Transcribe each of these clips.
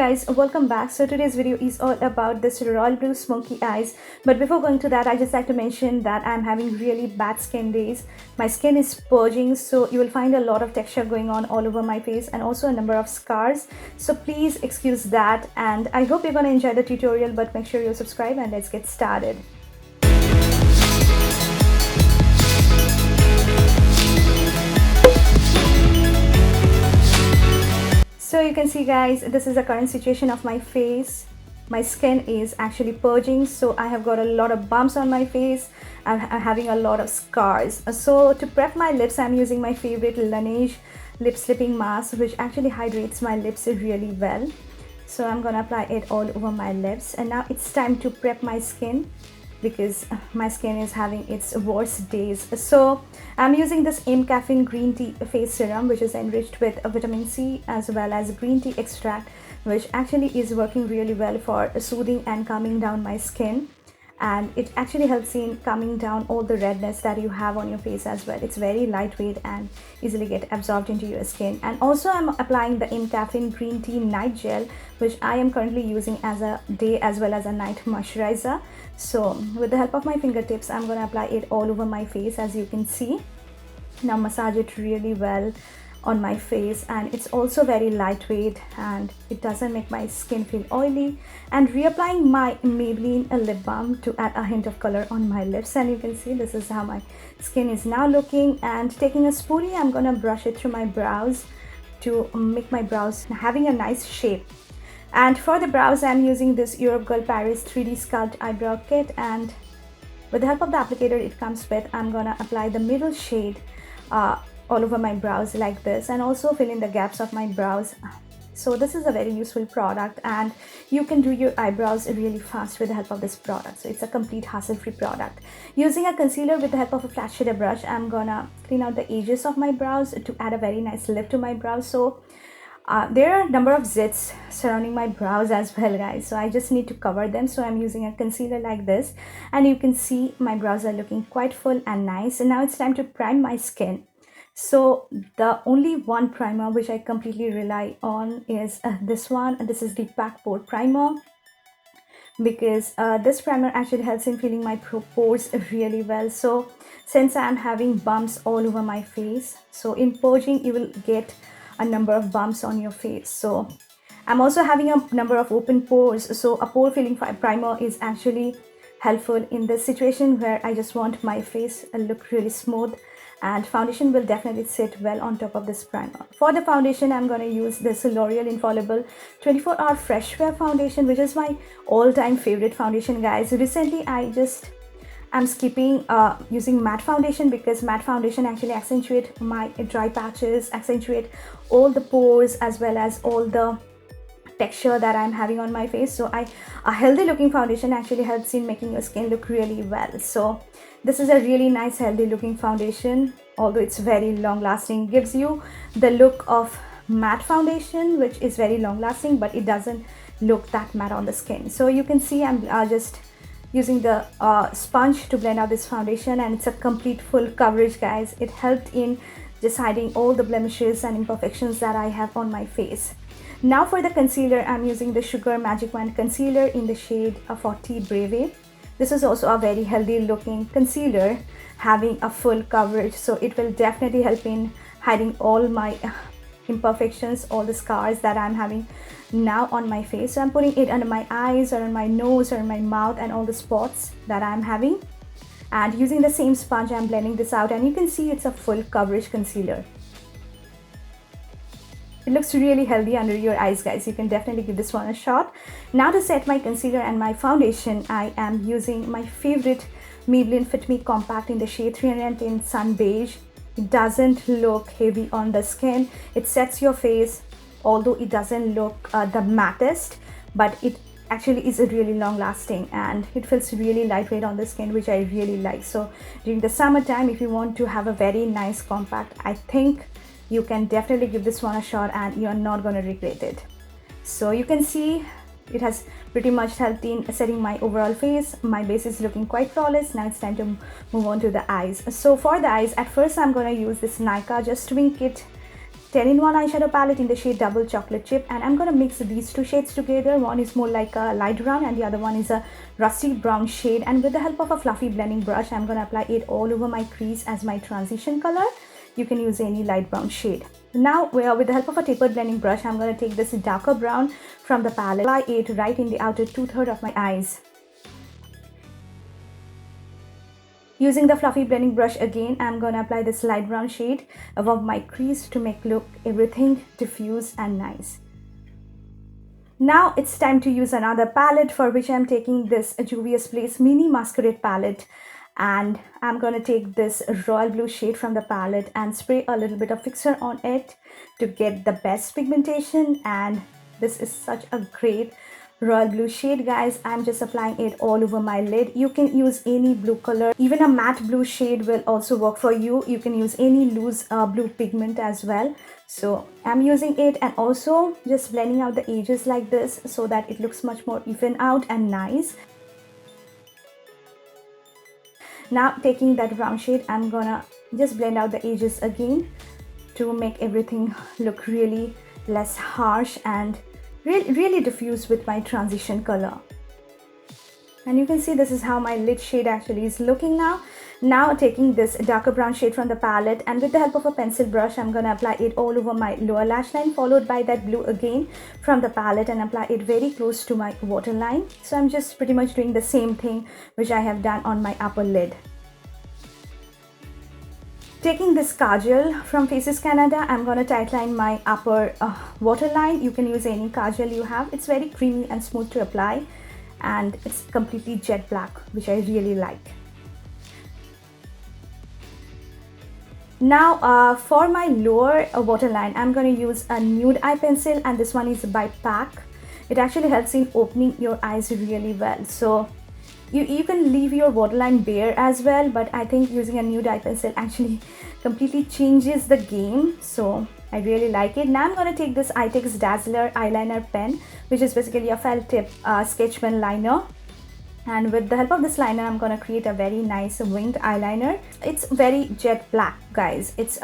guys, welcome back. So today's video is all about this royal blue smoky eyes, but before going to that, I just like to mention that I'm having really bad skin days. My skin is purging, so you will find a lot of texture going on all over my face and also a number of scars, so please excuse that. And I hope you're gonna enjoy the tutorial, but make sure you subscribe and let's get started. So you can see guys, this is the current situation of my face. My skin is actually purging, so I have got a lot of bumps on my face. I'm having a lot of scars. So to prep my lips, I'm using my favorite Laneige Lip Sleeping mask, which actually hydrates my lips really well. So I'm gonna apply it all over my lips, and now it's time to prep my skin because my skin is having its worst days. So I'm using this MCaffeine Green Tea face serum, which is enriched with vitamin C as well as green tea extract, which actually is working really well for soothing and calming down my skin. And it actually helps in calming down all the redness that you have on your face as well. It's very lightweight and easily get absorbed into your skin. And also I'm applying the MCaffeine Green Tea Night Gel, which I am currently using as a day as well as a night moisturizer. So with the help of my fingertips, I'm going to apply it all over my face, as you can see. Now massage it really well on my face, and it's also very lightweight and it doesn't make my skin feel oily. And reapplying my Maybelline lip balm to add a hint of color on my lips, and you can see this is how my skin is now looking. And taking a spoolie, I'm gonna brush it through my brows to make my brows having a nice shape. And for the brows, I'm using this Europe Girl Paris 3D Sculpt eyebrow kit, and with the help of the applicator it comes with, I'm gonna apply the middle shade all over my brows like this, and also fill in the gaps of my brows. So this is a very useful product, and you can do your eyebrows really fast with the help of this product. So it's a complete hassle-free product. Using a concealer with the help of a flat shader brush, I'm gonna clean out the edges of my brows to add a very nice lift to my brows. So there are a number of zits surrounding my brows as well, guys, so I just need to cover them. So I'm using a concealer like this, and you can see my brows are looking quite full and nice. And now it's time to prime my skin. So the only one primer which I completely rely on is this one, and this is the PAC Pore primer, because this primer actually helps in filling my pores really well. So since I'm having bumps all over my face, so in purging you will get a number of bumps on your face. So I'm also having a number of open pores, so a pore filling primer is actually helpful in this situation where I just want my face to look really smooth, and foundation will definitely sit well on top of this primer. For the foundation, I'm going to use this L'Oreal Infallible 24-hour Freshwear foundation, which is my all-time favorite foundation, guys. Recently I'm skipping using matte foundation, because matte foundation actually accentuate my dry patches, accentuate all the pores as well as all the texture that I'm having on my face. So a healthy looking foundation actually helps in making your skin look really well. So this is a really nice healthy looking foundation, although it's very long lasting. Gives you the look of matte foundation, which is very long lasting, but it doesn't look that matte on the skin. So you can see I'm just using the sponge to blend out this foundation, and it's a complete full coverage, guys. It helped in just hiding all the blemishes and imperfections that I have on my face. Now for the concealer, I'm using the Sugar Magic Wand concealer in the shade 40 Breve. This is also a very healthy looking concealer, having a full coverage, so it will definitely help in hiding all my imperfections, all the scars that I'm having now on my face. So I'm putting it under my eyes or on my nose or in my mouth and all the spots that I'm having, and using the same sponge I'm blending this out, and you can see it's a full coverage concealer. It looks really healthy under your eyes, guys. You can definitely give this one a shot. Now to set my concealer and my foundation, I am using my favorite Maybelline Fitme Compact in the shade 310 Sun Beige. It doesn't look heavy on the skin. It sets your face, although it doesn't look the mattest, but it actually is a really long lasting, and it feels really lightweight on the skin, which I really like. So during the summertime, if you want to have a very nice compact, I think you can definitely give this one a shot and you're not going to regret it. So you can see it has pretty much helped in setting my overall face. My base is looking quite flawless. Now it's time to move on to the eyes. So for the eyes, at first I'm going to use this Nykaa Just Wing Kit 10-in-1 eyeshadow palette in the shade Double Chocolate Chip, and I'm gonna mix these two shades together. One is more like a light brown and the other one is a rusty brown shade, and with the help of a fluffy blending brush, I'm gonna apply it all over my crease as my transition color. You can use any light brown shade. Now with the help of a tapered blending brush, I'm gonna take this darker brown from the palette, apply it right in the outer 2/3 of my eyes. Using the fluffy blending brush again, I'm gonna apply this light brown shade above my crease to make everything diffuse and nice. Now it's time to use another palette, for which I'm taking this Juvia's Place Mini Masquerade palette, and I'm gonna take this royal blue shade from the palette and spray a little bit of fixer on it to get the best pigmentation. And this is such a great royal blue shade, guys. I'm just applying it all over my lid. You can use any blue color, even a matte blue shade will also work for you. You can use any loose blue pigment as well. So I'm using it and also just blending out the edges like this so that it looks much more even out and nice. Now taking that brown shade, I'm gonna just blend out the edges again to make everything look really less harsh and really diffuse with my transition color. And you can see this is how my lid shade actually is looking now. Now taking this darker brown shade from the palette, and with the help of a pencil brush, I'm gonna apply it all over my lower lash line, followed by that blue again from the palette, and apply it very close to my waterline. So I'm just pretty much doing the same thing which I have done on my upper lid. Taking this kajal from Faces Canada, I'm gonna tightline my upper waterline. You can use any kajal you have. It's very creamy and smooth to apply, and it's completely jet black, which I really like. Now for my lower waterline, I'm going to use a nude eye pencil, and this one is by PAC. It actually helps in opening your eyes really well. So you can leave your waterline bare as well, but I think using a nude eye pencil actually completely changes the game. So I really like it. Now I'm going to take this iTex Dazzler eyeliner pen, which is basically a felt tip sketch pen liner. And with the help of this liner, I'm going to create a very nice winged eyeliner. It's very jet black, guys. It's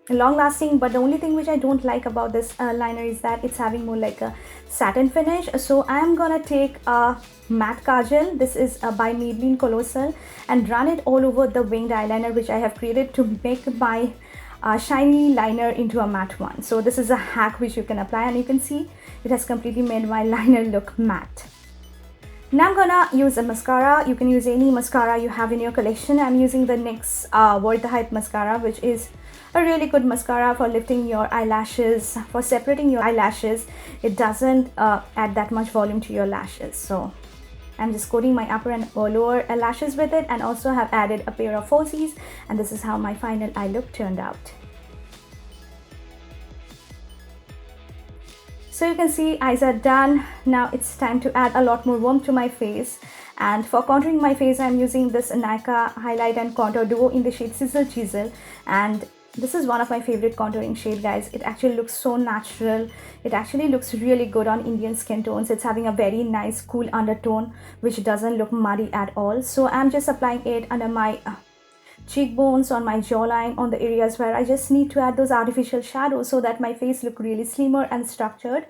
long lasting, but the only thing which I don't like about this liner is that it's having more like a satin finish. So I'm going to take a matte kajal. This is by Maybelline Colossal, and run it all over the winged eyeliner which I have created to make my shiny liner into a matte one. So this is a hack which you can apply, and you can see it has completely made my liner look matte. Now I'm gonna use a mascara. You can use any mascara you have in your collection. I'm using the NYX Worth Hype mascara, which is a really good mascara for lifting your eyelashes, for separating your eyelashes. It doesn't add that much volume to your lashes. So I'm just coating my upper and lower lashes with it, and also have added a pair of falsies, and this is how my final eye look turned out. So you can see eyes are done. Now it's time to add a lot more warmth to my face, and for contouring my face, I'm using this Nykaa highlight and contour duo in the shade Sizzle Chisel, and this is one of my favorite contouring shade, guys. It actually looks so natural. It actually looks really good on Indian skin tones. It's having a very nice cool undertone which doesn't look muddy at all. So I'm just applying it under my cheekbones, on my jawline, on the areas where I just need to add those artificial shadows so that my face look really slimmer and structured.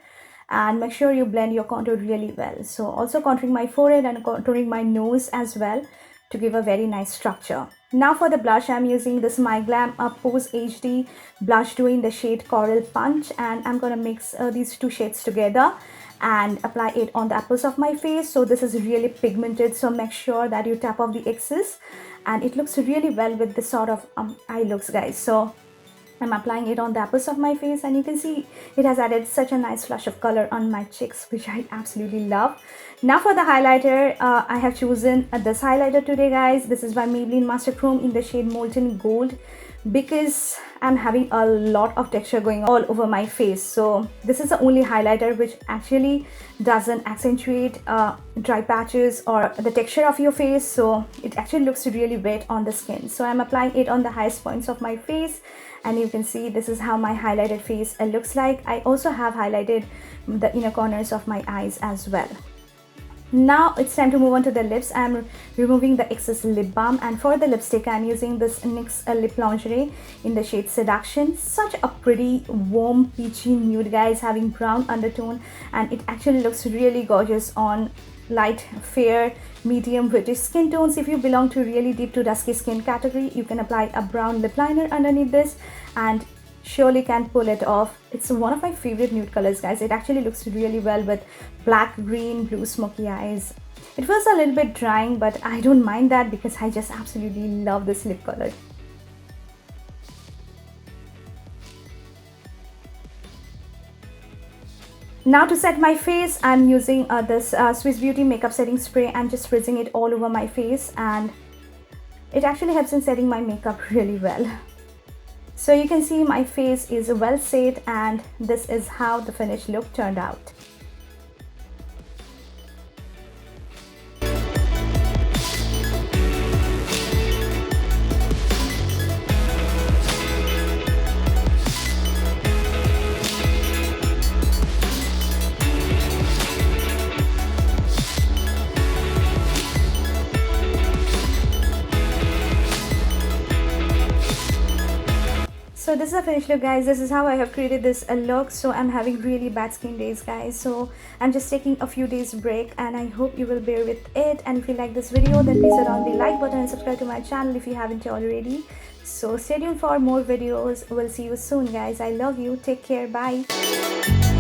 And make sure you blend your contour really well. So also contouring my forehead and contouring my nose as well to give a very nice structure. Now for the blush, I'm using this MyGlamm POSE HD Blush Duo in the shade Coral Punch, and I'm gonna mix these two shades together and apply it on the apples of my face. So this is really pigmented, so make sure that you tap off the excess, and it looks really well with this sort of eye looks, guys. So I'm applying it on the apples of my face, and you can see it has added such a nice flush of color on my cheeks, which I absolutely love. Now for the highlighter, I have chosen this highlighter today, guys. This is by Maybelline Master Chrome in the shade Molten Gold, because I'm having a lot of texture going all over my face. So this is the only highlighter which actually doesn't accentuate dry patches or the texture of your face. So it actually looks really wet on the skin. So I'm applying it on the highest points of my face, and you can see this is how my highlighted face looks like. I also have highlighted the inner corners of my eyes as well. Now it's time to move on to the lips. I'm removing the excess lip balm, and for the lipstick I'm using this NYX Lip Lingerie in the shade Seduction. Such a pretty warm peachy nude, guys, having brown undertone, and it actually looks really gorgeous on light, fair, medium, British skin tones. If you belong to really deep to dusky skin category, you can apply a brown lip liner underneath this and surely can pull it off. It's one of my favorite nude colors, guys. It actually looks really well with black, green, blue, smoky eyes. It feels a little bit drying, but I don't mind that because I just absolutely love this lip color. Now to set my face, I'm using this Swiss Beauty makeup setting spray. I'm just spritzing it all over my face, and it actually helps in setting my makeup really well. So you can see my face is well set, and this is how the finished look turned out. So this is a finished look, guys. This is how I have created this look. So I'm having really bad skin days, guys, so I'm just taking a few days break, and I hope you will bear with it. And if you like this video, then please hit on the like button and subscribe to my channel if you haven't already. So stay tuned for more videos. We'll see you soon, guys. I love you. Take care. Bye.